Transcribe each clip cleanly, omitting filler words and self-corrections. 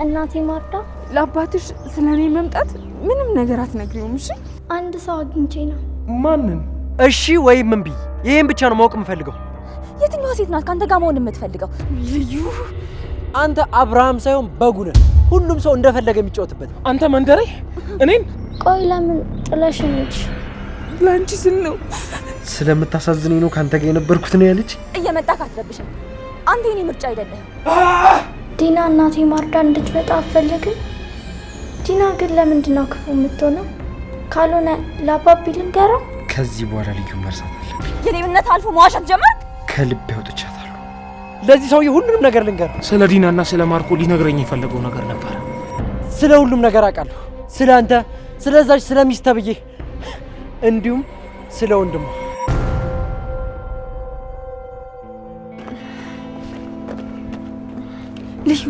እናቴ ማርታ ለአባትሽ ስለኔ መምጣት ምንም ነገር አትነግሪውም? እሺ አንድ ሰው አግኝቼ ነው። ማንን? እሺ ወይም እምቢ? ይሄን ብቻ ነው ማወቅ የምፈልገው። የትኛዋ ሴት ናት ካንተ ጋር መሆን የምትፈልገው? ልዩ አንተ አብርሃም ሳይሆን በጉ ነህ። ሁሉም ሰው እንደፈለገ የሚጫወትበት። አንተ መንደሬ እኔን ቆይ ለምን ጥለሽኝ ሄድሽ? ላንቺ ስል ነው። ስለምታሳዝነኝ ነው ካንተ ጋር የነበርኩት ነው ያለች። እየመጣህ አትረብሽኝ። አንተ የኔ ምርጫ አይደለህም። ዲና እናቴ ማርዳ እንድትመጣ አትፈልግም? ዲና ግን ለምንድን ነው ክፉ የምትሆነው? ካልሆነ ለአባቢ ልንገረው። ከዚህ በኋላ ልዩ መርሳት አለብኝ። የኔምነት አልፎ መዋሸት ጀመርክ? ከልብ ያውጥቻታለሁ። ለዚህ ሰውዬ ሁሉንም ነገር ልንገረው። ስለ ዲናና ስለ ማርኮ ሊነግረኝ የፈለገው ነገር ነበር። ስለ ሁሉም ነገር አውቃለሁ። ስለ አንተ፣ ስለዛች፣ ስለ ሚስት ተብዬ እንዲሁም ስለ ወንድሙ። ልዩ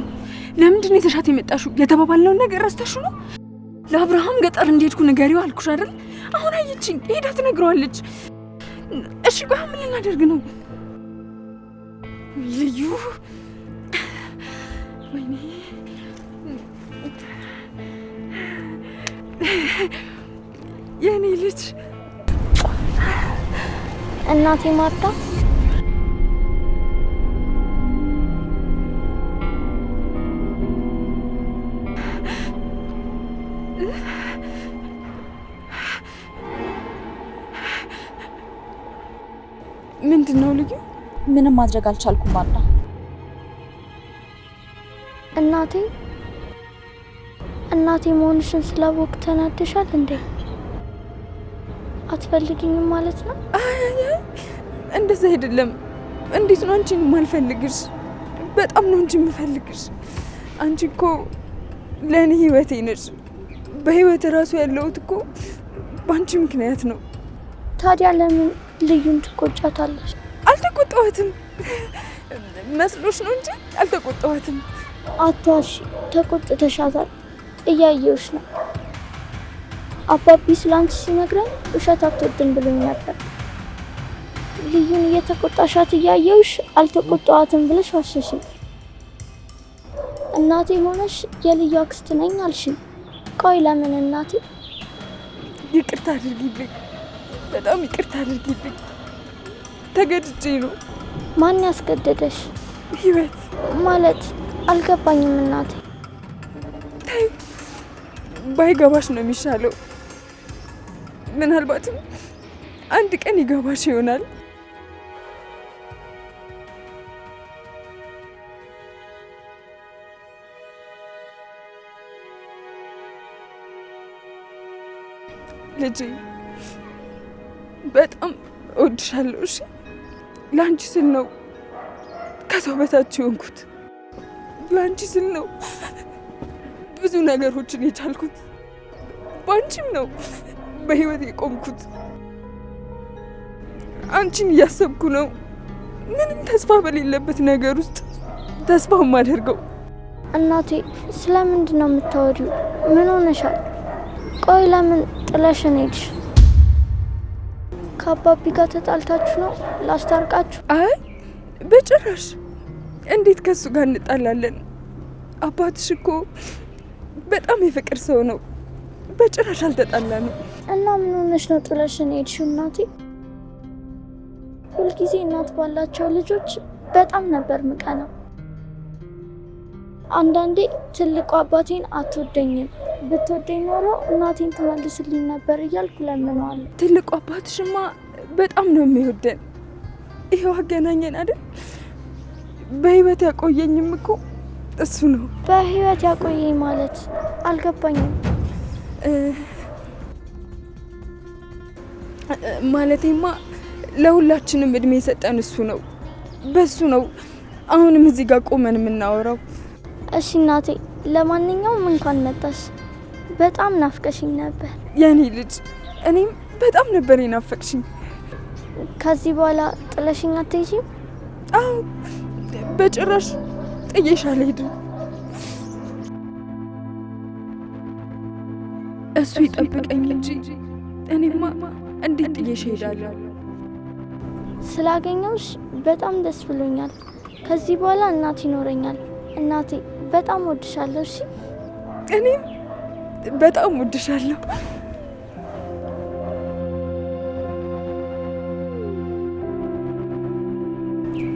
ለምንድን ነው የተሻት የመጣሽው? የተባባልነውን ነገር ረስተሽው ነው? ለአብርሃም ገጠር እንድሄድኩ ንገሪው አልኩሽ አይደል? አሁን አየችኝ፣ ሄዳ ትነግረዋለች። እሺ ቆይ ምን ልናደርግ ነው? ልዩ ወይኔ የኔ ልጅ እናቴ ማርታ ምንድን ነው ልዩ? ምንም ማድረግ አልቻልኩም ማርታ። እናቴ መሆንሽን ስላወቅ ተናደሻል እንዴ? አትፈልጊኝም ማለት ነው? እንደዛ አይደለም። እንዴት ነው አንቺን ማልፈልግሽ? በጣም ነው እንጂ የምፈልግሽ። አንቺ እኮ ለእኔ ህይወቴ ነሽ። በህይወት ራሱ ያለሁት እኮ በአንቺ ምክንያት ነው። ታዲያ ለምን ልዩን ትቆጫታለሽ? አልተቆጣኋትም። መስሎሽ ነው እንጂ አልተቆጣኋትም። አትዋሺ፣ ተቆጥተሻታል። እያየሁሽ ነው። አባቢ ስላንቺ ሲነግረኝ ውሸት አትወድም ብሎኝ ነበር። ልዩን እየተቆጣሻት እያየሁሽ አልተቆጣኋትም ብለሽ ዋሸሽኝ። እናቴ ሆነሽ የልዩ አክስት ነኝ አልሽኝ። ቆይ ለምን እናቴ? ይቅርታ አድርጊልኝ፣ በጣም ይቅርታ አድርጊልኝ። ተገድጄ ነው። ማን ያስገደደሽ? ህይወት ማለት አልገባኝም እናቴ። ባይገባሽ ነው የሚሻለው። ምናልባትም አንድ ቀን ይገባሽ ይሆናል። ልጄ በጣም እወድሻለሁ። እሺ ለአንቺ ስል ነው ከሰው በታች የሆንኩት። ለአንቺ ስል ነው ብዙ ነገሮችን የቻልኩት። በአንቺም ነው በህይወት የቆምኩት። አንቺን እያሰብኩ ነው ምንም ተስፋ በሌለበት ነገር ውስጥ ተስፋ የማደርገው። እናቴ ስለምንድን ነው የምታወሪው? ምን ሆነሻል? ቆይ ለምን ጥለሽን ሄድሽ? ከአባቢ ጋር ተጣልታችሁ ነው? ላስታርቃችሁ? አይ በጭራሽ። እንዴት ከሱ ጋር እንጣላለን? አባትሽ እኮ በጣም የፍቅር ሰው ነው። በጭራሽ አልተጣላንም። እና ምን ሆነሽ ነው ጥለሽን ሄድሽው? እናቴ ሁልጊዜ እናት ባላቸው ልጆች በጣም ነበር ምቀናው። አንዳንዴ ትልቁ አባቴን አትወደኝም፣ ብትወደኝ ኖሮ እናቴን ትመልስልኝ ነበር እያልኩ ለምነዋለሁ። ትልቁ አባትሽማ በጣም ነው የሚወደን። ይሄው አገናኘን አይደል? በህይወት ያቆየኝም እኮ እሱ ነው። በህይወት ያቆየኝ ማለት አልገባኝም። ማለቴማ ለሁላችንም እድሜ የሰጠን እሱ ነው። በሱ ነው አሁንም እዚህ ጋር ቆመን የምናወራው። እሺ እናቴ፣ ለማንኛውም እንኳን መጣሽ። በጣም ናፍቀሽኝ ነበር የኔ ልጅ። እኔም በጣም ነበር የናፈቅሽኝ። ከዚህ በኋላ ጥለሽኝ አትሄጂም? አዎ በጭራሽ ጥዬሽ አልሄድም። እሱ ይጠብቀኝ እንጂ እኔማ እንዴት ጥዬሽ እሄዳለሁ? ስላገኘሁሽ በጣም ደስ ብሎኛል። ከዚህ በኋላ እናት ይኖረኛል። እናቴ በጣም ወድሻለሁ። እሺ እኔም በጣም ወድሻለሁ።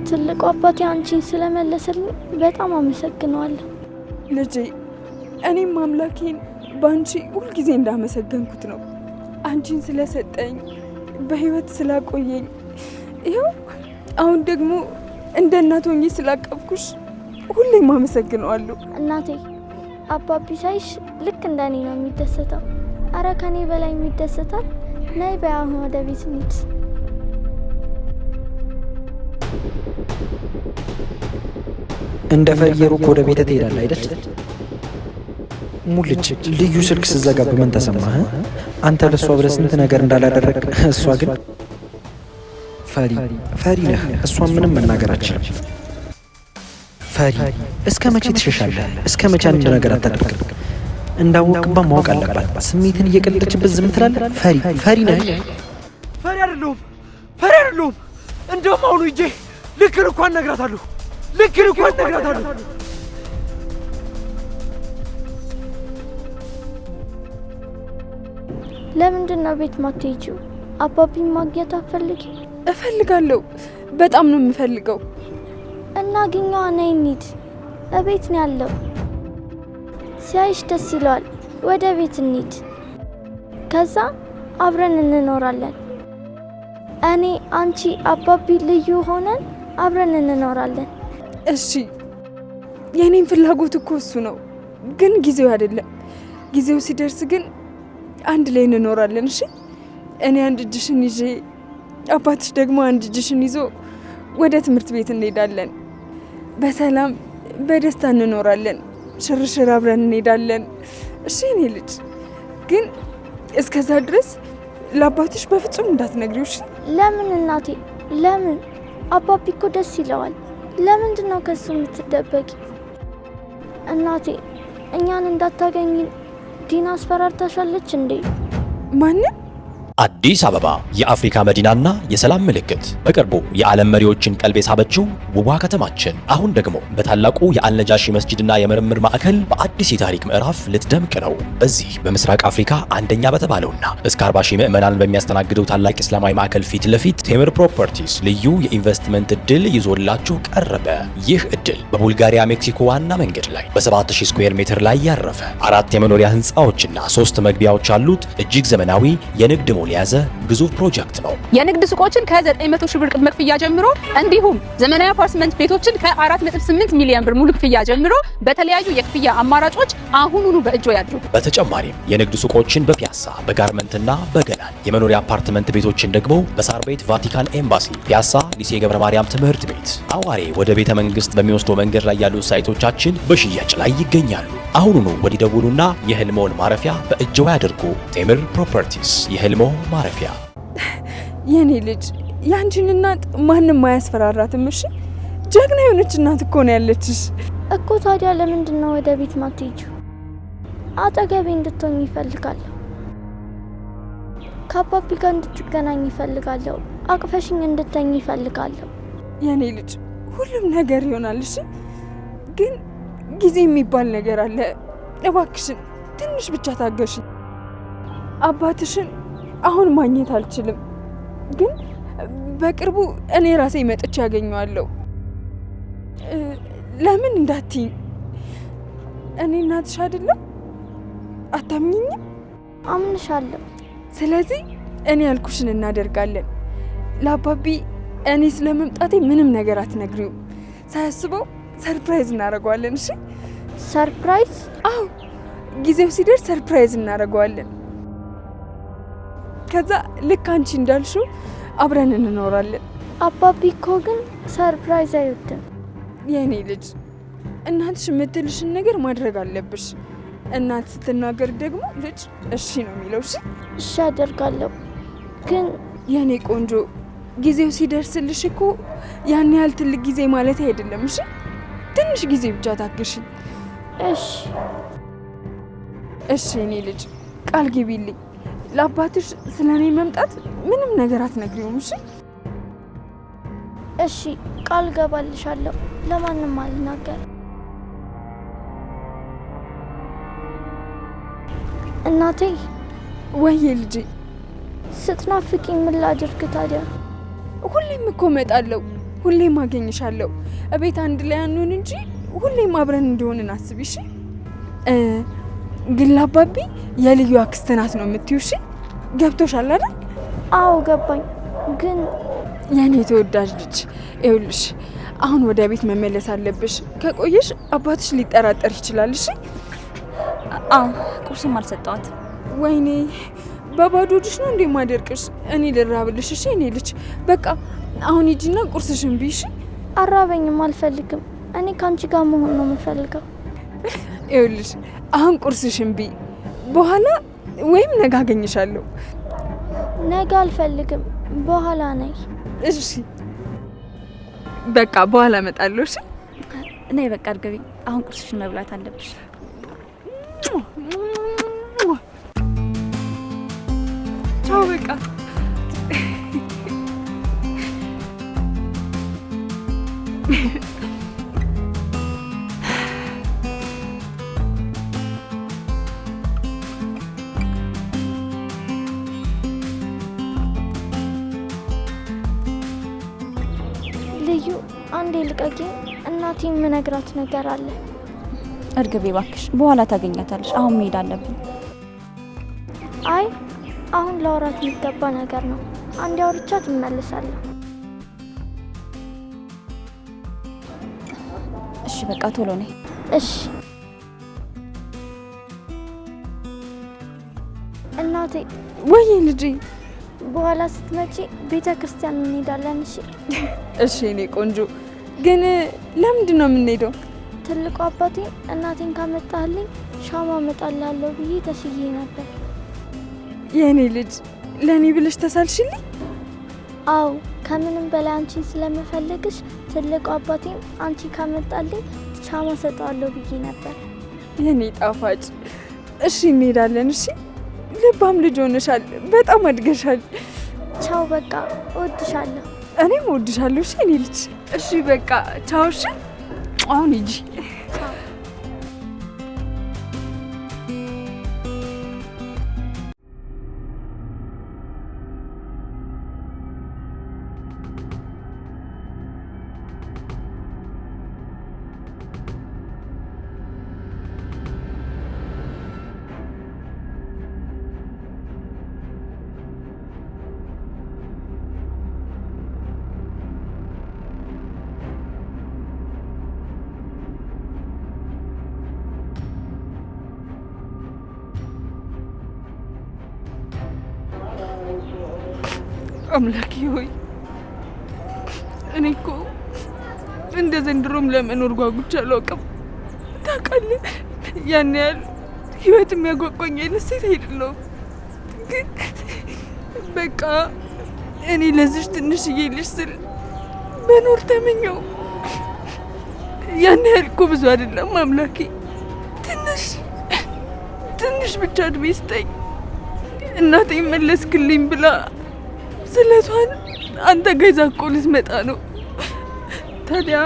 ትልቁ አባቴ አንቺን ስለመለሰልኝ በጣም አመሰግነዋለሁ ልጄ። እኔም አምላኬን በአንቺ ሁልጊዜ እንዳመሰገንኩት ነው። አንቺን ስለሰጠኝ፣ በህይወት ስላቆየኝ፣ ይኸው አሁን ደግሞ እንደ እናት ሆኜ ስላቀፍኩሽ ሁሌም አመሰግነዋለሁ። እናቴ አባቢ ሳይሽ ልክ እንደኔ ነው የሚደሰተው። አረ ከኔ በላይ የሚደሰታል። ነይ በይ አሁን ወደ ቤት እንሂድ። እንደ ፈየሩ ወደ ቤት ትሄዳለህ አይደል? ሙልጭ ልዩ ስልክ ስዘጋ በምን ተሰማህ? አንተ ለሷ ብለህ ስንት ነገር እንዳላደረግ፣ እሷ ግን ፈሪ ነህ። እሷን ምንም መናገር አትችልም። ፈሪ እስከ መቼ ትሸሻለህ? እስከ መቼ አንድ ነገር አታደርግም? እንዳወቅባ ማወቅ አለባት። ስሜትን እየቀለጠችበት ዝም ትላለህ። ፈሪ ነህ። ፈሪ አይደለሁም። እንደውም አሁኑ ሂጄ ልክ ልኳን እነግራታለሁ። ለምንድን ነው ቤት ማትሄጂው? አባቢን ማግኘት አትፈልጊ? እፈልጋለሁ። በጣም ነው የምፈልገው። እናግኘዋ። ነይ እንሂድ። እቤት ነው ያለው። ሲያይሽ ደስ ይለዋል። ወደ ቤት እንሂድ። ከዛ አብረን እንኖራለን። እኔ፣ አንቺ፣ አባቢ ልዩ ሆነን አብረን እንኖራለን። እሺ፣ የኔም ፍላጎት እኮ እሱ ነው፣ ግን ጊዜው አይደለም። ጊዜው ሲደርስ ግን አንድ ላይ እንኖራለን። እሺ፣ እኔ አንድ እጅሽን ይዤ አባትሽ ደግሞ አንድ እጅሽን ይዞ ወደ ትምህርት ቤት እንሄዳለን። በሰላም በደስታ እንኖራለን። ሽርሽር አብረን እንሄዳለን። እሺ እኔ ልጅ፣ ግን እስከዛ ድረስ ለአባትሽ በፍጹም እንዳትነግሪው። እሺ? ለምን እናቴ? ለምን? አባቢ እኮ ደስ ይለዋል። ለምንድን ነው ከሱ የምትደበቂ? እናቴ፣ እኛን እንዳታገኝን ዲና አስፈራርታሻለች እንዴ? ማንን? አዲስ አበባ የአፍሪካ መዲናና የሰላም ምልክት፣ በቅርቡ የዓለም መሪዎችን ቀልብ የሳበችው ውቧ ከተማችን አሁን ደግሞ በታላቁ የአልነጃሺ መስጂድና የምርምር ማዕከል በአዲስ የታሪክ ምዕራፍ ልትደምቅ ነው። በዚህ በምስራቅ አፍሪካ አንደኛ በተባለውና እስከ 40 ሺህ ምዕመናን በሚያስተናግደው ታላቅ እስላማዊ ማዕከል ፊት ለፊት ቴምር ፕሮፐርቲስ ልዩ የኢንቨስትመንት እድል ይዞላችሁ ቀረበ። ይህ እድል በቡልጋሪያ ሜክሲኮ ዋና መንገድ ላይ በ7000 ስኩዌር ሜትር ላይ ያረፈ 4 የመኖሪያ ህንፃዎችና 3 መግቢያዎች ያሉት እጅግ ዘመናዊ የንግድ የያዘ ግዙፍ ፕሮጀክት ነው። የንግድ ሱቆችን ከ900 ሺህ ብር ቅድመ ክፍያ ጀምሮ እንዲሁም ዘመናዊ አፓርትመንት ቤቶችን ከ4.8 ሚሊዮን ብር ሙሉ ክፍያ ጀምሮ በተለያዩ የክፍያ አማራጮች አሁኑኑ በእጆ ያድርጉ። በተጨማሪም የንግድ ሱቆችን በፒያሳ በጋርመንትና በገናን፣ የመኖሪያ አፓርትመንት ቤቶችን ደግሞ በሳር ቤት ቫቲካን ኤምባሲ፣ ፒያሳ ሊሴ ገብረ ማርያም ትምህርት ቤት፣ አዋሬ ወደ ቤተ መንግስት በሚወስደው መንገድ ላይ ያሉ ሳይቶቻችን በሽያጭ ላይ ይገኛሉ። አሁኑኑ ወዲደውሉና የህልሞን ማረፊያ በእጆ ያድርጉ። ቴምር ፕሮፐርቲስ የህልሞ ማረፊያ። የኔ ልጅ፣ ያንቺን እናት ማንም አያስፈራራትም። እሺ፣ ጀግና የሆነች እናት እኮ ነው ያለችሽ እኮ። ታዲያ ለምንድን ነው ወደ ቤት ማትሄጂው? አጠገቤ እንድትሆኝ ይፈልጋለሁ። ከአባቢ ጋር እንድትገናኝ ይፈልጋለሁ። አቅፈሽኝ እንድተኝ ይፈልጋለሁ። የኔ ልጅ፣ ሁሉም ነገር ይሆናል። እሺ፣ ግን ጊዜ የሚባል ነገር አለ። እባክሽን ትንሽ ብቻ ታገሽኝ። አባትሽን አሁን ማግኘት አልችልም፣ ግን በቅርቡ እኔ ራሴ መጥቼ ያገኘዋለሁ። ለምን እንዳትይኝ፣ እኔ እናትሽ አይደለም? አታምኚኝም? አምንሻለሁ። ስለዚህ እኔ ያልኩሽን እናደርጋለን። ለአባቢ እኔ ስለመምጣቴ ምንም ነገር አትነግሪውም። ሳያስበው ሰርፕራይዝ እናደርገዋለን። እሺ? ሰርፕራይዝ? አዎ፣ ጊዜው ሲደርስ ሰርፕራይዝ እናደርገዋለን። ከዛ ልክ አንቺ እንዳልሽው አብረን እንኖራለን። አባቢ እኮ ግን ሰርፕራይዝ አይወድም። የኔ ልጅ፣ እናትሽ የምትልሽን ነገር ማድረግ አለብሽ። እናት ስትናገር ደግሞ ልጅ እሺ ነው የሚለው። እሺ? እሺ አደርጋለሁ። ግን የኔ ቆንጆ፣ ጊዜው ሲደርስልሽ እኮ ያን ያህል ትልቅ ጊዜ ማለት አይደለም። እሺ? ትንሽ ጊዜ ብቻ ታግሺ። እሺ? እሺ የኔ ልጅ፣ ቃል ግቢልኝ። ለአባትሽ ስለኔ መምጣት ምንም ነገር አትነግሪውም። እሺ? እሺ፣ ቃል ገባልሻለሁ። ለማንም አልናገር። እናቴ ወይዬ ልጄ ስትናፍቂኝ ምን ላድርግ ታዲያ? ሁሌም እኮ እመጣለሁ፣ ሁሌም አገኝሻለሁ። እቤት አንድ ላይ አንሆን እንጂ ሁሌም አብረን እንደሆንን አስቢ እሺ? ግን ለአባቢ የልዩ አክስት ናት ነው የምትይው? እሺ ገብቶሻል አይደል? አዎ ገባኝ። ግን የኔ ተወዳጅ ልጅ ይኸውልሽ አሁን ወደ ቤት መመለስ አለብሽ። ከቆየሽ አባትሽ ሊጠራጠር ይችላል። እሺ? አዎ ቁርስም አልሰጠዋት። ወይኔ በባዶ እጅሽ ነው እንዴ ማደርቅሽ? እኔ ልራብልሽ። እሺ እኔ ልጅ በቃ አሁን ሂጂና ቁርስሽን ብይ። እሺ? አራበኝም፣ አልፈልግም። እኔ ካንቺ ጋር መሆን ነው የምፈልገው። ይኸውልሽ አሁን ቁርስሽን ብይ፣ በኋላ ወይም ነገ አገኝሻለሁ። ነገ አልፈልግም፣ በኋላ ነይ። እሺ በቃ በኋላ እመጣለሁ። እሺ ነይ በቃ እርግቢ፣ አሁን ቁርስሽን መብላት አለብሽ። ቻው በቃ ልዩ አንዴ ልቀቂኝ። እናቴ የምነግራት ነገር አለ። እርግቢ እባክሽ፣ በኋላ ታገኛታለሽ። አሁን መሄድ አለብን። አይ አሁን ላወራት የሚገባ ነገር ነው። አንዴ አውርቻት እመልሳለሁ። እሺ በቃ ቶሎ ነይ። እሺ እናቴ። ወይ ልጄ በኋላ ስትመጪ ቤተ ክርስቲያን እንሄዳለን። እሺ? እሺ እኔ ቆንጆ። ግን ለምንድን ነው የምንሄደው? ትልቁ አባቴ እናቴን ካመጣልኝ ሻማ እመጣላለሁ ብዬ ተስዬ ነበር። የኔ ልጅ ለኔ ብለሽ ተሳልሽልኝ? አዎ ከምንም በላይ አንቺን ስለምፈልግሽ ትልቁ አባቴም አንቺ ካመጣልኝ ሻማ ሰጠዋለሁ ብዬ ነበር። የኔ ጣፋጭ። እሺ እንሄዳለን። እሺ ልባም ልጅ ሆነሻል። በጣም አድገሻል። ቻው በቃ እወድሻለሁ። እኔም እወድሻለሁ። እሺ እኔ ልጅ። እሺ በቃ ቻው። እሺ አሁን ሂጂ። አምላኬ ሆይ እኔ እኮ እንደ ዘንድሮም ለመኖር ጓጉቼ አላውቅም። ታውቃለህ፣ ያን ያህል ህይወት የሚያጓጓኝ አይነት ሴት አይደለሁም። ግን በቃ እኔ ለዚች ትንሽዬ ልጅ ስል መኖር ተመኘው። ያን ያህል እኮ ብዙ አይደለም አምላኬ። ትንሽ ብቻ እድሜ ስጠኝ። እናቴ መለስክልኝ ብላ ስለቷን አንተ ገዛ እኮ ልትመጣ ነው። ታዲያ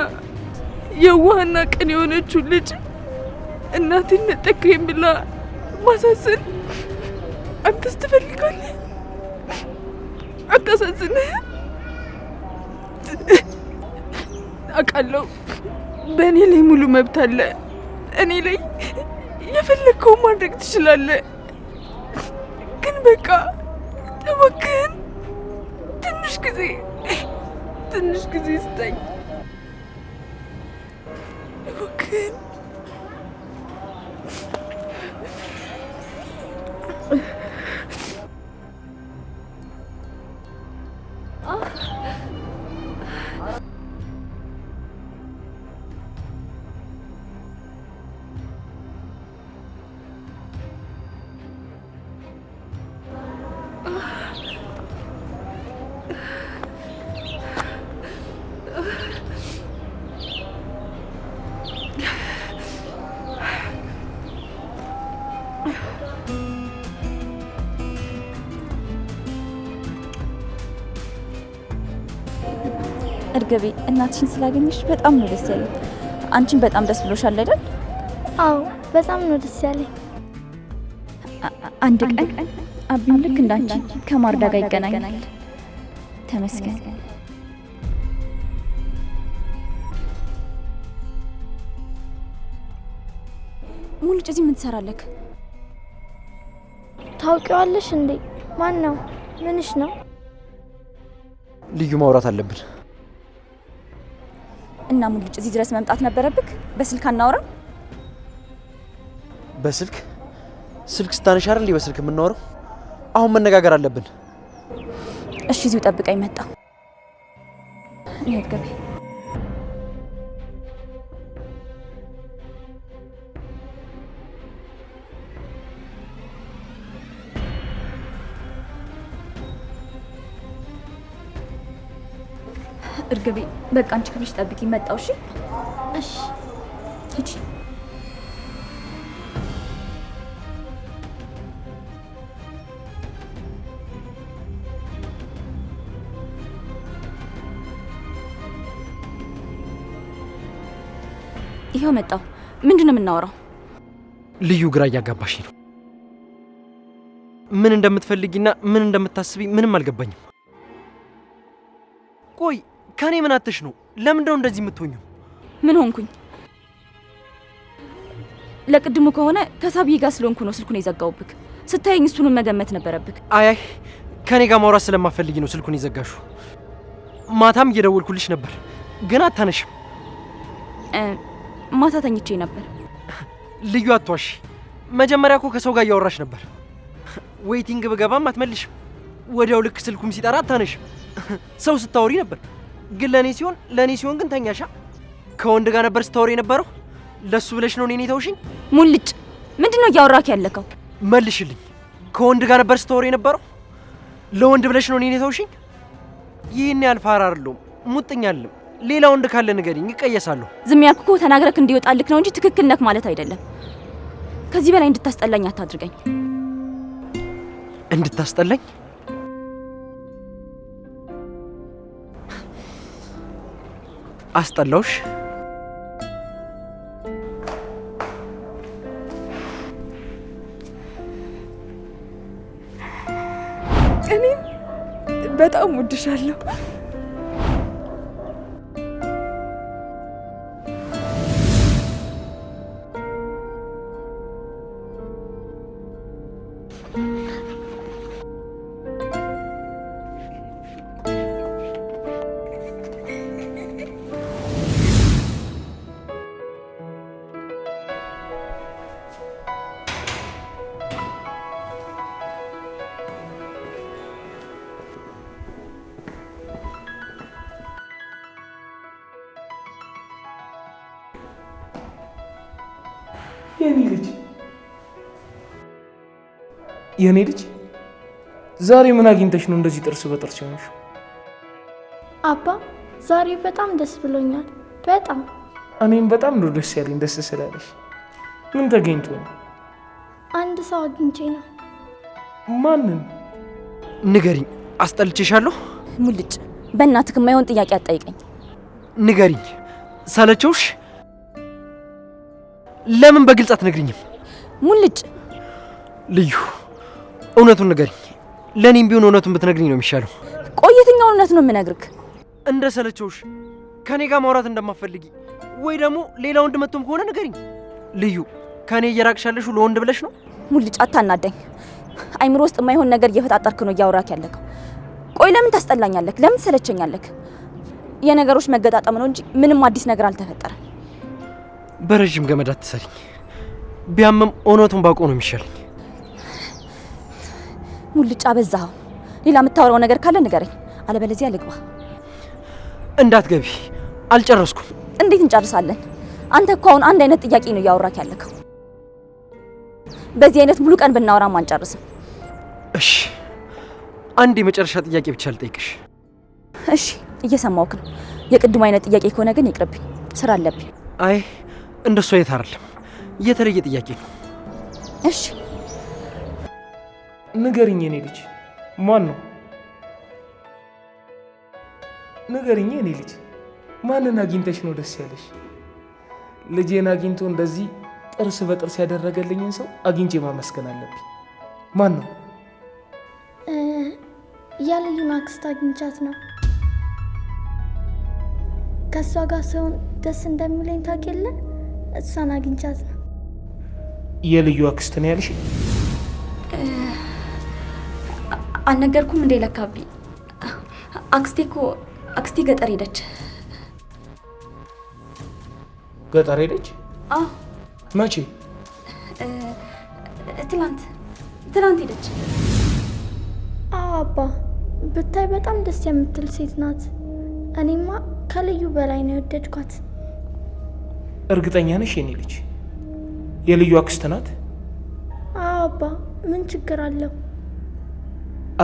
የዋህና ቅን የሆነችው ልጅ እናቴን ነጠቅኸኝ ብላ ማሳዘን አንተስ ትፈልጋለህ? አታሳዝንህ? አውቃለሁ በእኔ ላይ ሙሉ መብት አለ። እኔ ላይ የፈለግከው ማድረግ ትችላለህ። ግን በቃ እባክህን ትንሽ ጊዜ ስጠኝ እባክህን። እርግቤ እናትሽን ስላገኘሽ በጣም ነው ደስ ያለኝ። አንቺን በጣም ደስ ብሎሻል አይደል? አዎ በጣም ነው ደስ ያለኝ። አንድ ቀን አቢም ልክ እንዳንቺ ከማርዳ ጋር ይገናኛል። ተመስገን። ሙሉጭ እዚህ ምን ትሰራለህ? ታውቂዋለሽ እንዴ? ማን ነው? ምንሽ ነው? ልዩ ማውራት አለብን። እና ሙሉጭ እዚህ ድረስ መምጣት ነበረብክ? በስልክ አናወራም? በስልክ ስልክ ስታነሽ አይደል እንዴ በስልክ የምናወራው? አሁን መነጋገር አለብን። እሺ እዚሁ ጠብቀኝ፣ መጣ። ገቢ እርግቤ፣ በቃ አንቺ ክፍልሽ ጠብቂ፣ መጣው። እሺ እሺ ሂጂ። ይሄው መጣው። ምንድነው የምናወራው? ልዩ ግራ እያጋባሽ ነው። ምን እንደምትፈልጊና ምን እንደምታስቢ ምንም አልገባኝም። ቆይ ከኔ ምን አትሽ ነው? ለምንድነው እንደዚህ የምትሆኚው? ምን ሆንኩኝ? ለቅድሙ ከሆነ ከሳቢዬ ጋር ስለሆንኩ ነው ስልኩን የዘጋውብክ። ስታየኝ እሱንም መገመት ነበረብክ። አይ ከኔ ጋር ማውራት ስለማፈልጊ ነው ስልኩን የዘጋሹ። ማታም እየደወልኩልሽ ነበር ግን አታነሽም። ማታ ተኝቼ ነበር። ልዩ አትዋሺ። መጀመሪያ እኮ ከሰው ጋር እያወራሽ ነበር። ዌይቲንግ ብገባም አትመልሽም። ወዲያው ልክ ስልኩም ሲጠራ አታነሽም። ሰው ስታወሪ ነበር ግን ለኔ ሲሆን ግን ተኛሻ። ከወንድ ጋር ነበር ስታወሪ የነበረው። ለሱ ብለሽ ነው እኔን ተውሽኝ? ሙልጭ፣ ምንድነው እያወራክ ያለከው? መልሽልኝ። ከወንድ ጋር ነበር ስታወሪ የነበረው። ለወንድ ብለሽ ነው እኔን ተውሽኝ? ይሄን ያልፋራ አይደለም ሙጥኛልም። ሌላ ወንድ ካለ ንገሪኝ፣ እቀየሳለሁ። ዝም ያልኩህ እኮ ተናግረክ እንዲወጣልክ ነው እንጂ ትክክል ነክ ማለት አይደለም። ከዚህ በላይ እንድታስጠላኝ አታድርገኝ። እንድታስጠላኝ? አስጠላውሽ? እኔም በጣም ወድሻለሁ። የኔ ልጅ ዛሬ ምን አግኝተሽ ነው እንደዚህ ጥርስ በጥርስ ሆነሽ? አባ ዛሬ በጣም ደስ ብሎኛል። በጣም እኔም በጣም ነው ደስ ያለኝ። ደስ ስላለሽ ምን ተገኝቶ ነው? አንድ ሰው አግኝቼ ነው። ማንን? ንገሪኝ። አስጠልቼሻለሁ? ሙልጭ፣ በእናትህ የማይሆን ጥያቄ አትጠይቀኝ። ንገሪኝ። ሳለችውሽ? ለምን በግልጽ አትነግሪኝም? ሙልጭ፣ ልዩ እውነቱን ንገሪኝ። ለኔም ቢሆን እውነቱን ብትነግሪኝ ነው የሚሻለው። ቆይ የትኛው እውነት ነው የምነግርህ? እንደ ሰለቸውሽ ከኔ ጋር ማውራት እንደማፈልጊ ወይ ደግሞ ሌላ ወንድ መጥቶም ከሆነ ንገሪኝ። ልዩ ከኔ እየራቅሻለሽ ለወንድ ብለሽ ነው? ሙልጭ፣ አታናደኝ። አይምሮ ውስጥ የማይሆን ነገር እየፈጣጠርክ ነው እያወራክ ያለከው። ቆይ ለምን ታስጠላኛለህ? ለምን ትሰለቸኛለህ? የነገሮች መገጣጠም ነው እንጂ ምንም አዲስ ነገር አልተፈጠረም። በረጅም ገመድ አትሰሪኝ። ቢያመም እውነቱን ባውቀው ነው የሚሻለኝ። ሙልጭ፣ አበዛኸው። ሌላ የምታወራው ነገር ካለ ንገረኝ፣ አለበለዚያ ልግባ። እንዳትገቢ፣ አልጨረስኩም። እንዴት እንጨርሳለን? አንተ እኮ አሁን አንድ አይነት ጥያቄ ነው እያወራክ ያለከው። በዚህ አይነት ሙሉ ቀን ብናወራም አንጨርስም። እሺ፣ አንድ የመጨረሻ ጥያቄ ብቻ ልጠይቅሽ። እሺ፣ እየሰማሁህ ነው። የቅድሙ አይነት ጥያቄ ከሆነ ግን ይቅርብኝ፣ ስራ አለብኝ። አይ እንደሱ አይነት አይደለም፣ የተለየ ጥያቄ ነው። እሺ ንገሪኝ የኔ ልጅ፣ ማን ነው? ንገሪኝ የኔ ልጅ፣ ማንን አግኝተሽ ነው ደስ ያለሽ? ልጄን አግኝቶ እንደዚህ ጥርስ በጥርስ ያደረገልኝን ሰው አግኝቼ ማመስገን አለብኝ። ማን ነው? የልዩን አክስት አግኝቻት ነው። ከእሷ ጋር ሰውን ደስ እንደሚለኝ ታውቅ የለ? እሷን አግኝቻት ነው። የልዩ አክስት ነው ያልሽ? አልነገርኩም እንዴ? ለካቢ አክስቴ ገጠር ሄደች። ገጠር ሄደች? አዎ። መቼ? ትላንት ሄደች። አዎ አባ፣ ብታይ በጣም ደስ የምትል ሴት ናት። እኔማ ከልዩ በላይ ነው የወደድኳት። እርግጠኛ ነሽ የኔ ልጅ የልዩ አክስት ናት? አዎ አባ፣ ምን ችግር አለው?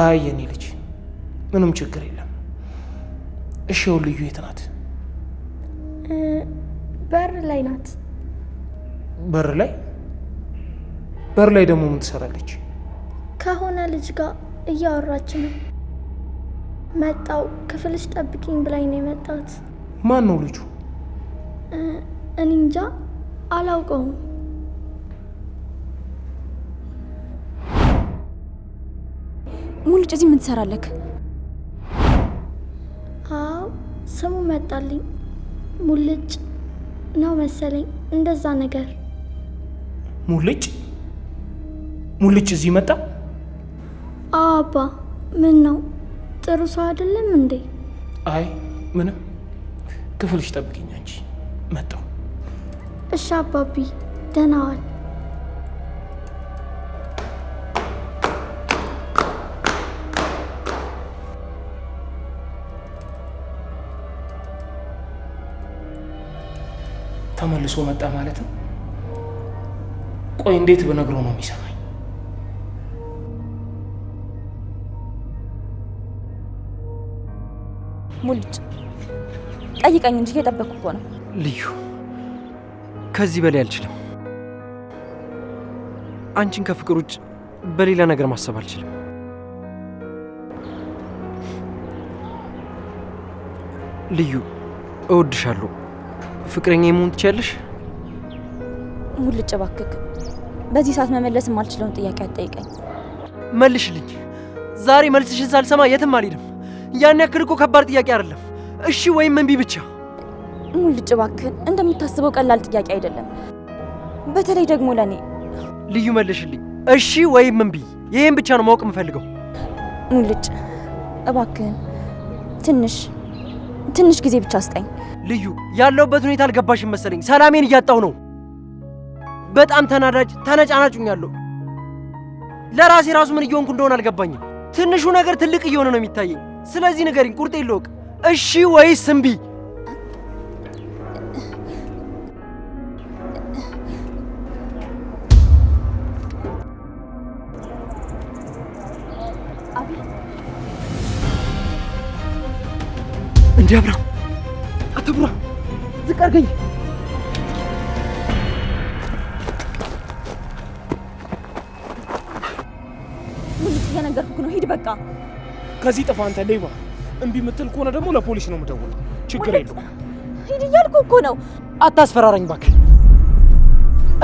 አይ የኔ ልጅ ምንም ችግር የለም። እሺ ልዩ የት ናት? በር ላይ ናት። በር ላይ? በር ላይ ደግሞ ምን ትሰራለች? ከሆነ ልጅ ጋር እያወራች ነው። መጣው ክፍልሽ ጠብቂኝ ብላኝ ነው የመጣሁት። ማን ነው ልጁ? እኔ እንጃ አላውቀውም። ሙልጭ እዚህ ምን ትሰራለህ? አዎ ስሙ መጣልኝ። ሙልጭ ነው መሰለኝ፣ እንደዛ ነገር። ሙልጭ እዚህ መጣ? አዎ አባ። ምን ነው ጥሩ ሰው አይደለም እንዴ? አይ ምንም፣ ክፍልሽ ጠብቂኝ አንቺ። መጣሁ። እሺ አባቢ፣ ደህና ዋል። ተመልሶ መጣ ማለት ነው? ቆይ እንዴት በነግረው ነው የሚሰማኝ? ሙልጭ ጠይቀኝ እንጂ እየጠበቅኩ እኮ ነው። ልዩ፣ ከዚህ በላይ አልችልም። አንቺን ከፍቅር ውጭ በሌላ ነገር ማሰብ አልችልም። ልዩ፣ እወድሻለሁ። ፍቅረኛ መሆን ትችያለሽ? ሙልጭ እባክህ፣ በዚህ ሰዓት መመለስ የማልችለውን ጥያቄ አትጠይቀኝ። መልሽልኝ። ዛሬ መልስሽን ሳልሰማ የትም አልሄድም። ያን ያክል እኮ ከባድ ጥያቄ አይደለም። እሺ ወይም እምቢ ብቻ። ሙልጭ እባክህ፣ እንደምታስበው ቀላል ጥያቄ አይደለም፣ በተለይ ደግሞ ለኔ። ልዩ መልሽልኝ። እሺ ወይም እምቢ፣ ይሄን ብቻ ነው ማወቅ የምፈልገው። ሙልጭ እባክህ፣ ትንሽ ጊዜ ብቻ ስጠኝ። ልዩ፣ ያለሁበት ሁኔታ አልገባሽም መሰለኝ። ሰላሜን እያጣሁ ነው። በጣም ተነጫናጩኛለሁ። ለራሴ ራሱ ምን እየሆንኩ እንደሆነ አልገባኝም። ትንሹ ነገር ትልቅ እየሆነ ነው የሚታየኝ። ስለዚህ ንገሪኝ፣ ቁርጤን ልወቅ። እሺ ወይስ እምቢ? እንዲህ አብርሃም፣ አትብራ፣ ዝቅ አድርገኝ። ሙልጭ እየነገርኩህ ነው፣ ሂድ በቃ። ከዚህ ጥፋ አንተ ሌባ። እምቢ የምትል ከሆነ ደግሞ ለፖሊስ ነው የምደውለው። ችግር የለውም። ሂድ እያልኩህ እኮ ነው። አታስፈራራኝ እባክህ።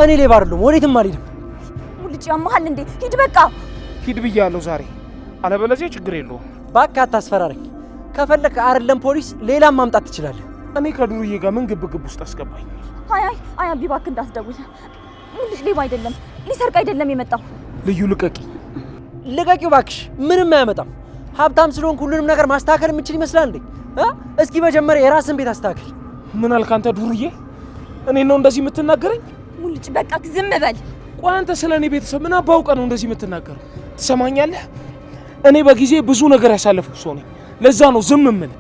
እኔ ሌባ አይደለሁም፣ ወዴትም አልሄድም። ሙልጭ ያመሃል እንዴ? ሂድ በቃ። ሂድ ብያለሁ ዛሬ፣ አለበለዚያ ችግር የለውም። እባክህ አታስፈራራኝ። ከፈለክ አይደለም ፖሊስ ሌላም ማምጣት ትችላለህ። እኔ ከዱርዬ ጋር ምን ግብግብ ውስጥ አስገባኝ? አይ አቢ እባክህ እንዳትደውል። ሙልጭ ሌባ አይደለም፣ ሊሰርቅ አይደለም የመጣው። ልዩ ልቀቂ። ልቀቂው እባክሽ፣ ምንም አያመጣም። ሀብታም ስለሆንክ ሁሉንም ነገር ማስተካከል የምችል ይመስላል እንዴ? እስኪ መጀመሪያ የራስን ቤት አስተካክል። ምን አልክ አንተ ዱርዬ? እኔን ነው እንደዚህ የምትናገረኝ? ሙልጭ በቃ ዝም በል። ቆይ አንተ ስለ እኔ ቤተሰብ ምን አባውቀ ነው እንደዚህ የምትናገረው? ትሰማኛለህ? እኔ በጊዜ ብዙ ነገር ያሳለፍኩ ሰው ነኝ። ለዛ ነው ዝም ምን።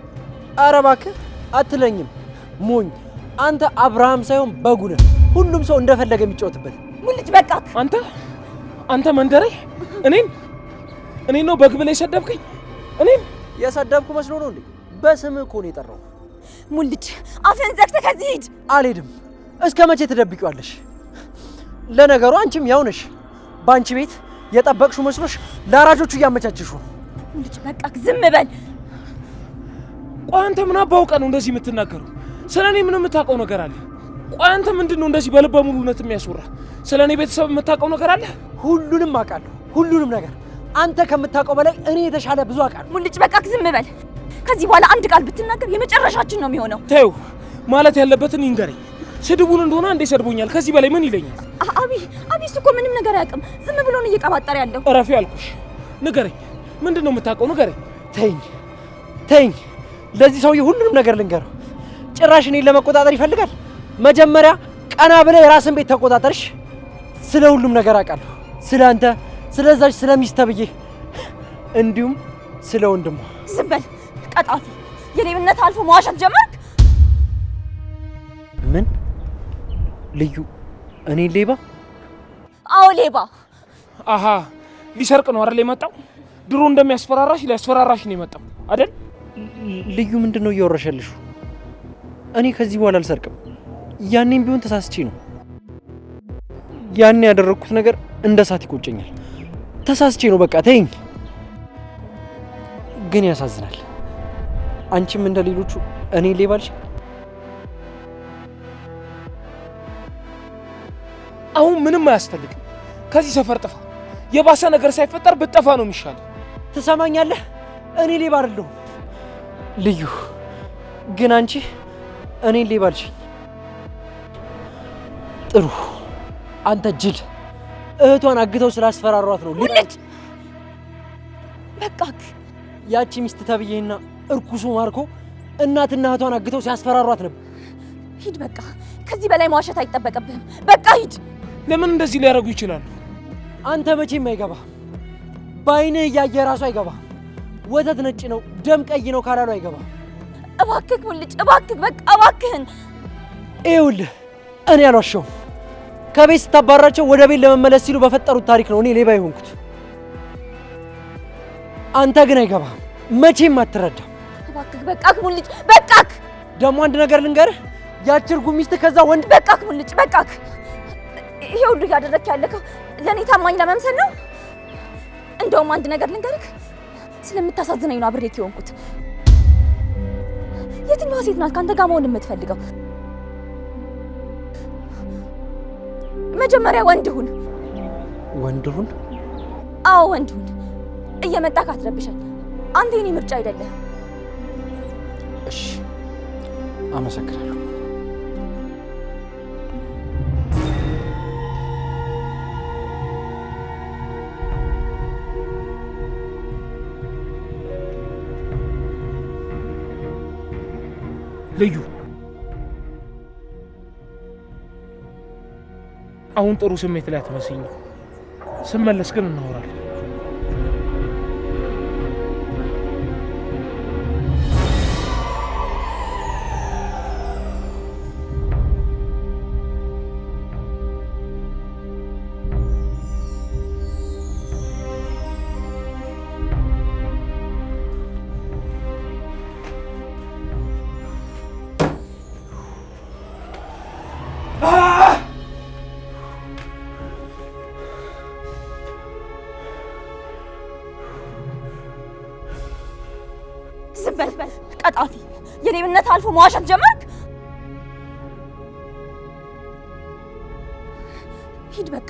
ኧረ እባክህ አትለኝም። ሞኝ አንተ አብርሃም ሳይሆን በጉ ነህ። ሁሉም ሰው እንደፈለገ የሚጫወትበት። ሙልጭ በቃ። አንተ መንደሬ እኔን ነው በግ ብለህ የሰደብከኝ? እኔን የሰደብኩ መስሎ ነው እንዴ? በስምህ እኮ ነው የጠራው። ሙልጭ አፍህን ዘግተህ ከዚህ ሂድ። አልሄድም። እስከ መቼ ትደብቂዋለሽ? ለነገሩ አንቺም ያው ነሽ። በአንቺ ቤት የጠበቅሽው መስሎሽ ለአራጆቹ እያመቻችሽው። ሙልጭ በቃ ዝም በል። ቆይ አንተ ምን አባውቀ ነው እንደዚህ የምትናገረው? ስለ እኔ ምን የምታውቀው ነገር አለ? ቆይ አንተ ምንድን ነው እንደዚህ በልበ ሙሉነት የሚያስወራ? ስለ እኔ ቤተሰብ የምታውቀው ነገር አለ? ሁሉንም አውቃለሁ። ሁሉንም ነገር አንተ ከምታውቀው በላይ እኔ የተሻለ ብዙ አውቃለሁ። ሙልጭ በቃ ዝም በል። ከዚህ በኋላ አንድ ቃል ብትናገር የመጨረሻችን ነው የሚሆነው። ተይው ማለት ያለበትን ይንገረኝ። ስድቡን እንደሆነ አንዴ ሰድቦኛል። ከዚህ በላይ ምን ይለኛል? አቢ እሱ እኮ ምንም ነገር አያውቅም። ዝም ብሎ ነው እየቀባጠረ ያለው። እረፊ አልኩሽ። ንገረኝ፣ ምንድን ነው የምታውቀው? ንገረኝ። ተይኝ። ለዚህ ሰውዬ ሁሉንም ነገር ልንገረው። ጭራሽ እኔን ለመቆጣጠር ይፈልጋል። መጀመሪያ ቀና ብለህ የራስን ቤት ተቆጣጠርሽ። ስለ ሁሉም ነገር አውቃለሁ። ስለ አንተ፣ ስለዛች ስለ ሚስት ተብዬ፣ እንዲሁም ስለ ወንድሟ። ዝም በል ቀጣፊ። የሌብነት አልፎ መዋሸት ጀመርክ። ምን ልዩ? እኔ ሌባ? አዎ ሌባ። አሃ ሊሰርቅ ነው አይደል የመጣው? ድሮ እንደሚያስፈራራሽ ሊያስፈራራሽ ነው የመጣው አይደል? ልዩ ምንድን ነው እያወራሻለሽ? እኔ ከዚህ በኋላ አልሰርቅም። ያኔም ቢሆን ተሳስቼ ነው። ያኔ ያደረኩት ነገር እንደ እሳት ይቆጨኛል። ተሳስቼ ነው። በቃ ተይኝ። ግን ያሳዝናል። አንቺም እንደ ሌሎቹ እኔ ሌባ አልሽ። አሁን ምንም አያስፈልግም። ከዚህ ሰፈር ጥፋ። የባሰ ነገር ሳይፈጠር ብትጠፋ ነው የሚሻለው። ትሰማኛለህ? እኔ ሌባ አይደለሁም ልዩ። ግን አንቺ እኔን ሌባ አልሽኝ። ጥሩ። አንተ ጅል፣ እህቷን አግተው ስላስፈራሯት ነው ልጅ። በቃክ። ያቺ ሚስት ተብዬና እርኩሱ ማርኮ እናትና እህቷን አግተው ሲያስፈራሯት ነበር። ሂድ በቃ። ከዚህ በላይ መዋሸት አይጠበቅብህም። በቃ ሂድ። ለምን እንደዚህ ሊያደርጉ ይችላሉ? አንተ መቼም አይገባ። በአይንህ እያየ ራሱ አይገባ። ወተት ነጭ ነው ደም ቀይ ነው ካላሉ አይገባ። እባክህ ሙልጭ፣ እባክህ በቃ እባክህን። ይኸውልህ እኔ አልዋሸሁም። ከቤት ስታባራቸው ወደ ቤት ለመመለስ ሲሉ በፈጠሩት ታሪክ ነው እኔ ሌባ የሆንኩት። አንተ ግን አይገባም፣ መቼም አትረዳም። እባክህ በቃክ ሙልጭ፣ በቃክ። ደግሞ አንድ ነገር ልንገርህ፣ ያቺ እርጉም ሚስት ከዛ ወንድ በቃክ ሙልጭ፣ በቃክ። ይሄ ሁሉ እያደረግህ ያለከው ለእኔ ታማኝ ለመምሰል ነው። እንደውም አንድ ነገር ልንገርህ፣ ስለምታሳዝነኝ ነው አብሬክ የሆንኩት። የትኛዋ ሴት ናት ከአንተ ጋር መሆን የምትፈልገው? መጀመሪያ ወንድ ሁን። ወንድ ሁን? አዎ ወንድ ሁን። እየመጣህ አትረብሸኝ። አንተ የኔ ምርጫ አይደለህም። እሺ፣ አመሰግናለሁ። ልዩ አሁን ጥሩ ስሜት ላይ አትመስይኝ። ስመለስ ግን እናወራለን። ዝም በል ቀጣፊ። የሌብነት አልፎ መዋሸት ጀመርክ። ሂድ በቃ።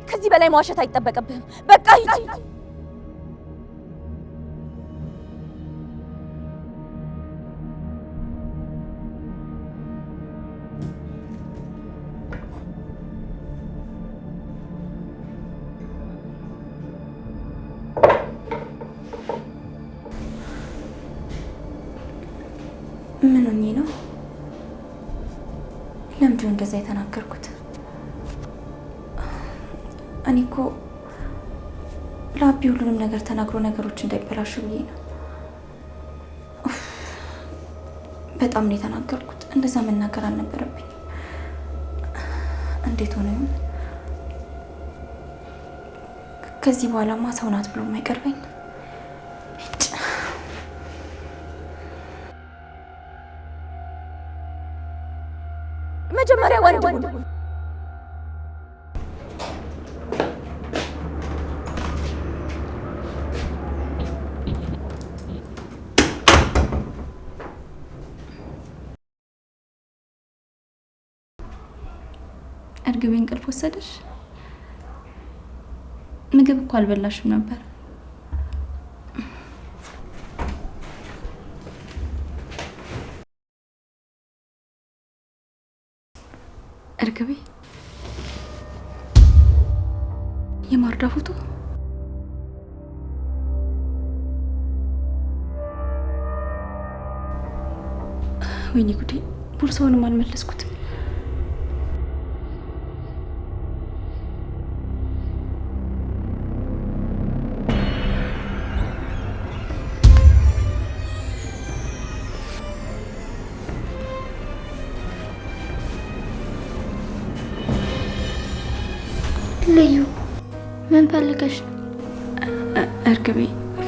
ከዚህ በላይ መዋሸት አይጠበቅብህም። በቃ ሂድ። ምን ሆኜ ነው? ለምንድን እንደዛ የተናገርኩት? እኔ እኮ ለአቢ ሁሉንም ነገር ተናግሮ ነገሮች እንዳይበላሹ ብዬ ነው። በጣም ነው የተናገርኩት። እንደዛ መናገር አልነበረብኝም። እንዴት ሆነ ይሆን? ከዚህ በኋላማ ሰው ናት ብሎ የማይቀርበኝ መጀመሪያ ወንድ ሁን። እርግቤ እንቅልፍ ወሰደሽ? ምግብ እኮ አልበላሽም ነበር። እርግቤ የማርዳ ፎቶ ወይኔ ጉዴ! ቦርሳውንም አልመለስኩትም። ልዩ ምን ፈልገሽ ነው? እርግቤ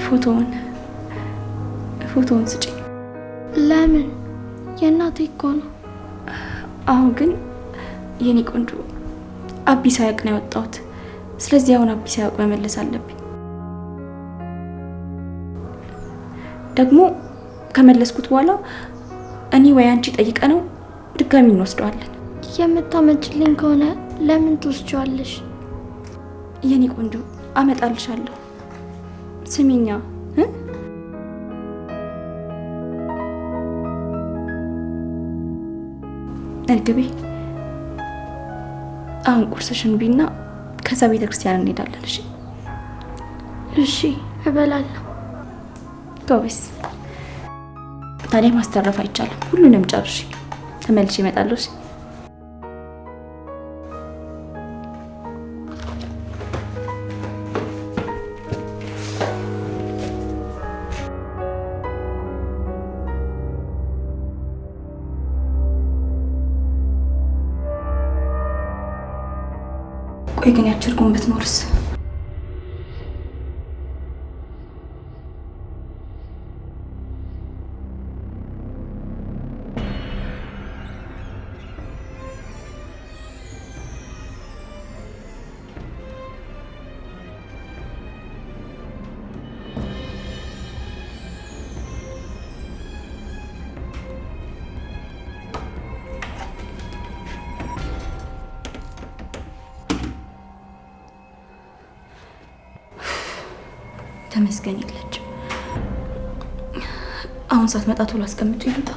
ፎቶውን ስጪኝ። ለምን? የእናቴ እኮ ነው። አሁን ግን የኔ ቆንጆ አቢ ሳያውቅ ነው ያወጣሁት። ስለዚህ አሁን አቢ ሳያውቅ መመለስ አለብኝ። ደግሞ ከመለስኩት በኋላ እኔ ወይ አንቺ ጠይቀ ነው ድጋሚ እንወስደዋለን። የምታመጭልኝ ከሆነ ለምን ትወስጂዋለሽ? የኔ ቆንጆ አመጣልሻለሁ። ስሚኛ እርግቤ አሁን ቁርስሽን ቢና ከዛ ቤተክርስቲያን እንሄዳለን። እሺ እሺ፣ እበላለሁ። ጎበዝ። ታዲያ ማስተረፍ አይቻልም። ሁሉንም ጨርሽ፣ ተመልሼ እመጣለሁ። እሺ ቆይ ግን ያቺ እርጉም ብትኖርስ? ተመስገን የለችም። አሁን ሳትመጣ ቶሎ አስቀምጬ ልውጣ።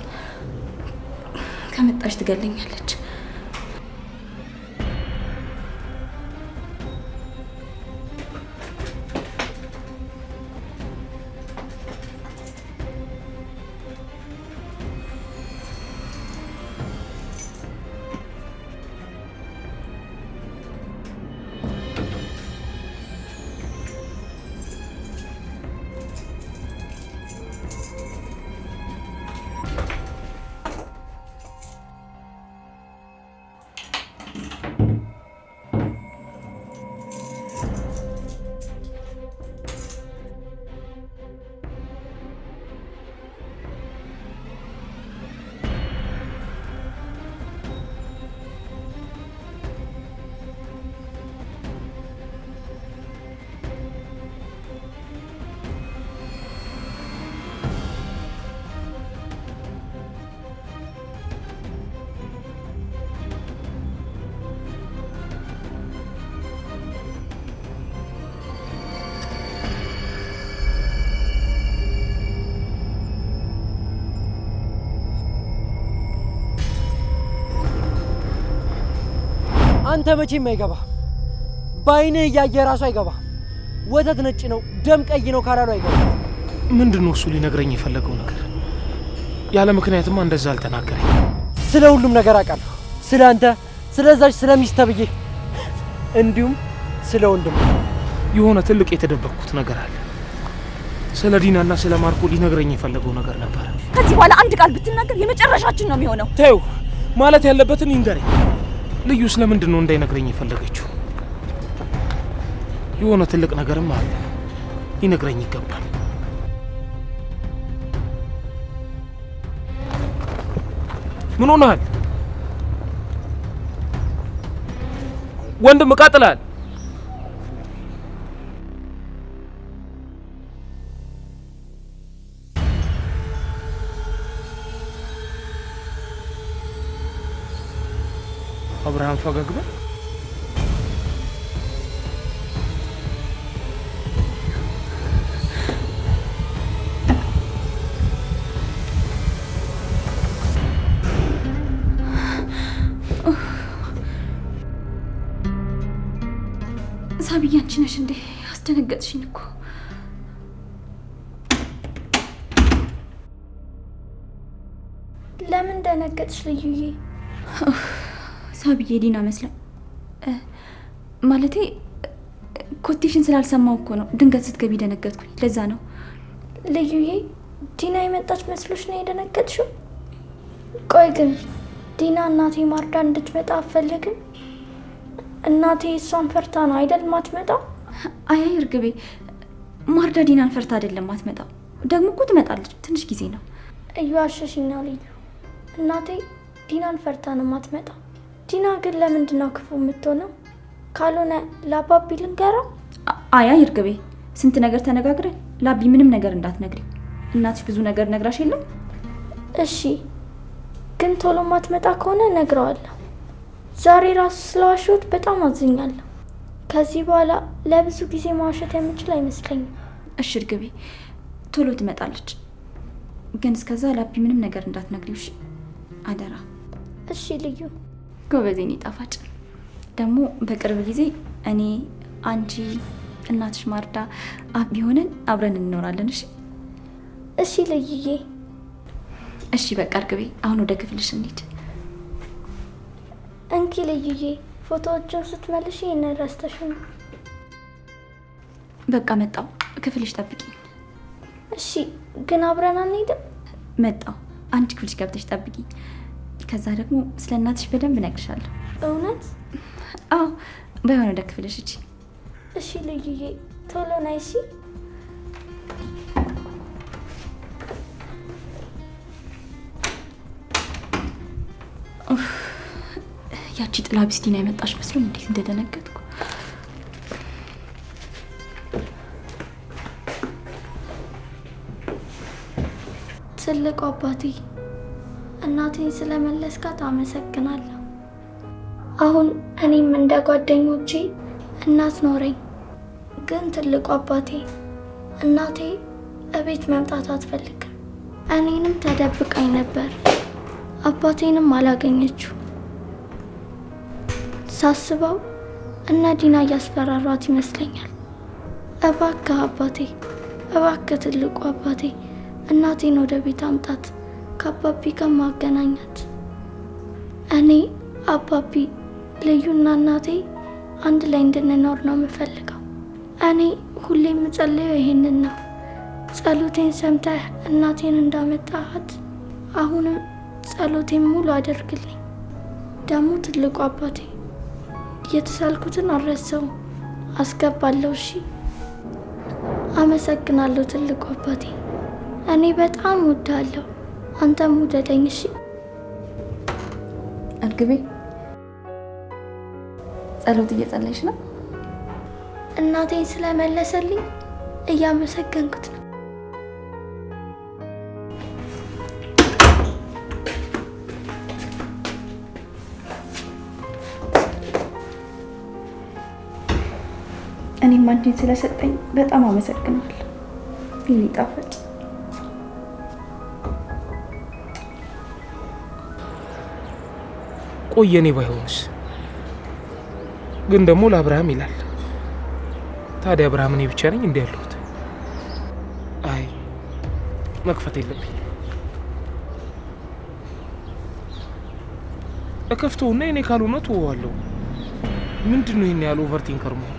ከመጣች ትገለኛለች። አንተ መቼም አይገባ። በአይንህ እያየ ራሱ አይገባ። ወተት ነጭ ነው ደም ቀይ ነው ካላሉ አይገባ። ምንድነው እሱ ሊነግረኝ የፈለገው ነገር? ያለ ምክንያትማ እንደዛ አልተናገረኝ። ስለ ሁሉም ነገር አውቃለሁ። ስለ አንተ፣ ስለዛች፣ ስለ ሚስት ብዬ እንዲሁም ስለ ወንድም የሆነ ትልቅ የተደበቅኩት ነገር አለ። ስለ ዲናና ስለ ማርኮ ሊነግረኝ የፈለገው ነገር ነበር። ከዚህ በኋላ አንድ ቃል ብትናገር የመጨረሻችን ነው የሚሆነው። ተይው፣ ማለት ያለበትን ይንገረኝ። ልዩ ስለምንድን ነው እንዳይነግረኝ የፈለገችው? የሆነ ትልቅ ነገርም አለ፣ ሊነግረኝ ይገባል። ምን ሆነሃል ወንድም? እቃጥልሃል። አብርሃም ፈገግ በል። ሳብዬ አንቺ ነሽ እንዴ? አስደነገጥሽኝ እኮ። ለምን ደነገጥሽ ልዩዬ? ሳብዬ ዲና መስላ ማለቴ ኮቴሽን ስላልሰማው እኮ ነው። ድንገት ስትገቢ ደነገጥኩኝ። ለዛ ነው። ልዩዬ ዲና የመጣች መስሎሽ ነው የደነገጥሽው? ቆይ ግን ዲና እናቴ ማርዳ እንድትመጣ አትፈልግም? እናቴ እሷን ፈርታ ነው አይደል ማትመጣው? አይ እርግቤ፣ ማርዳ ዲናን ፈርታ አይደለም ማትመጣው። ደግሞ እኮ ትመጣለች፣ ትንሽ ጊዜ ነው። እየዋሸሽኝ ነው ልዩ። እናቴ ዲናን ፈርታ ነው ማትመጣው። ዲና ግን ለምንድን ነው ክፉ የምትሆነው? ካልሆነ ለአባቢ ልንገረው? አይ እርግቤ፣ ስንት ነገር ተነጋግረን ላቢ ምንም ነገር እንዳትነግሪ። እናትሽ ብዙ ነገር ነግራሽ የለም? እሺ፣ ግን ቶሎ ማትመጣ ከሆነ ነግረዋለሁ። ዛሬ ራሱ ስለዋሸሁት በጣም አዝኛለሁ። ከዚህ በኋላ ለብዙ ጊዜ ማዋሸት የምችል አይመስለኝም። እሺ እርግቤ፣ ቶሎ ትመጣለች። ግን እስከዛ ላቢ ምንም ነገር እንዳትነግሪው እሺ? አደራ። እሺ ልዩ። ጎበዜን ጣፋጭ። ደግሞ በቅርብ ጊዜ እኔ፣ አንቺ፣ እናትሽ ማርዳ፣ አቢ ሆነን አብረን እንኖራለን። እሺ? እሺ ልዩዬ። እሺ በቃ እርግቤ፣ አሁን ወደ ክፍልሽ እንሂድ። እንኪ ልዩዬ፣ ፎቶዎችን ስትመልሽ ይህንን ረስተሽ ነው። በቃ መጣው፣ ክፍልሽ ጠብቂኝ። እሺ፣ ግን አብረን አንሄድም? መጣው፣ አንቺ ክፍልሽ ገብተሽ ጠብቂኝ። ከዛ ደግሞ ስለ እናትሽ በደንብ እነግርሻለሁ። እውነት? አዎ፣ ባይሆን ወደ ክፍልሽ እጂ። እሺ ልዩዬ፣ ቶሎ ነይ እሺ? ያቺ ጥላ ቢስ ዲና የመጣች መስሎኝ እንዴት እንደደነገጥኩ። ትልቁ አባቴ፣ እናቴን ስለመለስካት አመሰግናለሁ። አሁን እኔም እንደ ጓደኞቼ እናት ኖረኝ። ግን ትልቁ አባቴ፣ እናቴ እቤት መምጣት አትፈልግም። እኔንም ተደብቃኝ ነበር። አባቴንም አላገኘችው። ሳስበው እነ ዲና እያስፈራሯት ይመስለኛል። እባክህ አባቴ፣ እባክህ ትልቁ አባቴ፣ እናቴን ወደ ቤት አምጣት፣ ከአባቢ ጋር ማገናኛት። እኔ አባቢ፣ ልዩና እናቴ አንድ ላይ እንድንኖር ነው የምፈልገው። እኔ ሁሌ የምጸልየው ይሄንን ነው። ጸሎቴን ሰምተህ እናቴን እንዳመጣሃት አሁንም ጸሎቴን ሙሉ አደርግልኝ። ደግሞ ትልቁ አባቴ፣ የተሳልኩትን አልረሳውም፣ አስገባለሁ። እሺ? አመሰግናለሁ ትልቁ አባቴ። እኔ በጣም እወድሃለሁ፣ አንተም ውደደኝ። እሺ? እርግቤ፣ ጸሎት እየጸለይሽ ነው? እናቴን ስለመለሰልኝ እያመሰገንኩት ነው። እኔም አንቺን ስለሰጠኝ በጣም አመሰግናለሁ። የኔ ጣፋጭ። ቆይ የኔ ባይሆንስ? ግን ደግሞ ለአብርሃም ይላል። ታዲያ አብርሃም እኔ ብቻ ነኝ እንዲህ ያለሁት? አይ መክፈት የለብኝ። እከፍተውና እኔ ካልሆነ ትወዋለሁ። ምንድን ነው ይሄን ያህል ኦቨርቲንከር መሆን?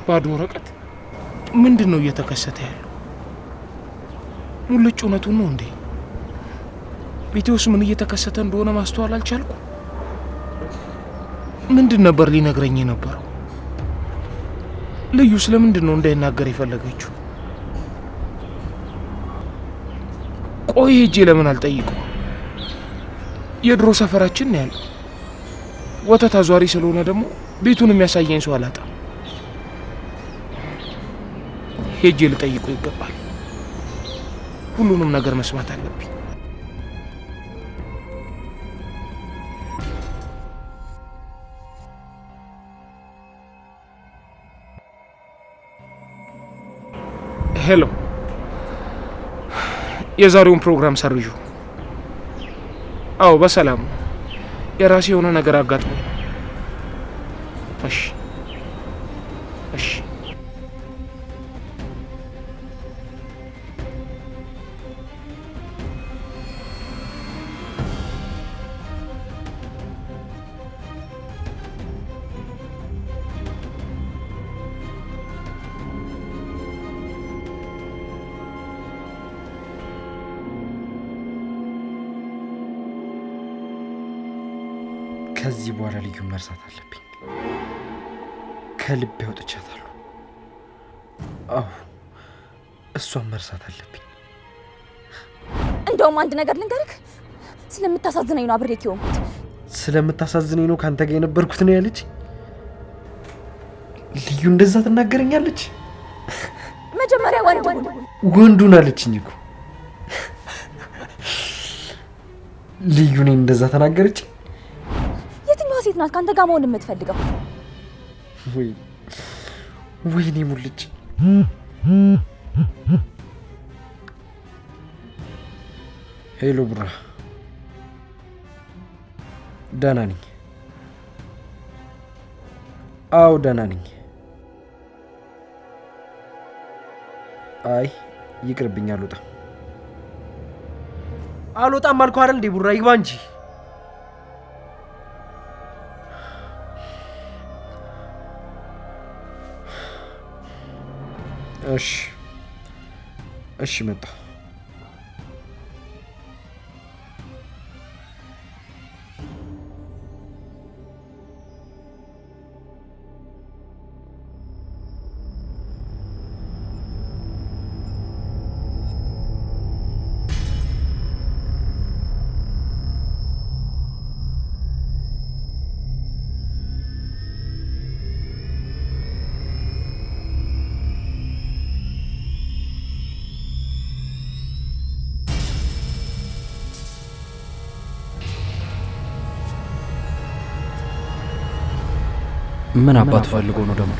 ባዶ ወረቀት። ምንድን ነው እየተከሰተ ያለው? ሙልጭ እውነቱን ነው እንዴ? ቤቴ ውስጥ ምን እየተከሰተ እንደሆነ ማስተዋል አልቻልኩ። ምንድን ነበር ሊነግረኝ የነበረው? ልዩ ስለምንድን ነው እንዳይናገር የፈለገችው? ቆይ ሄጄ ለምን አልጠይቀው? የድሮ ሰፈራችን ነው ያለው። ወተት አዟሪ ስለሆነ ደግሞ ቤቱን የሚያሳየኝ ሰው አላጣም። ሄጄ ልጠይቀው ይገባል። ሁሉንም ነገር መስማት አለብኝ። ሄሎ፣ የዛሬውን ፕሮግራም ሰርዡ። አዎ በሰላም የራሴ የሆነ ነገር አጋጥሞ። እሺ እሺ። ከዚህ በኋላ ልዩ መርሳት አለብኝ። ከልብ ያውጥቻታለሁ። አዎ እሷን መርሳት አለብኝ። እንደውም አንድ ነገር ልንገርክ፣ ስለምታሳዝነኝ ነው አብሬክ የሆንኩት። ስለምታሳዝነኝ ነው ካንተ ጋር የነበርኩት ነው ያለች ልዩ። እንደዛ ትናገረኛለች? መጀመሪያ ወንዱን አለችኝ እኮ ልዩ። እኔን እንደዛ ተናገረች? የትኛዋ ሴት ናት ካንተ ጋር መሆን የምትፈልገው? ወይኔ ሙልጭ። ሄሎ ቡራ፣ ደህና ነኝ። አዎ ደህና ነኝ። አይ ይቅርብኝ፣ አልወጣም አልኩህ አይደል እንዴ ቡራ፣ ይግባ እንጂ። እሺ እሺ፣ መጣ። ምን አባቱ ፈልጎ ነው ደግሞ?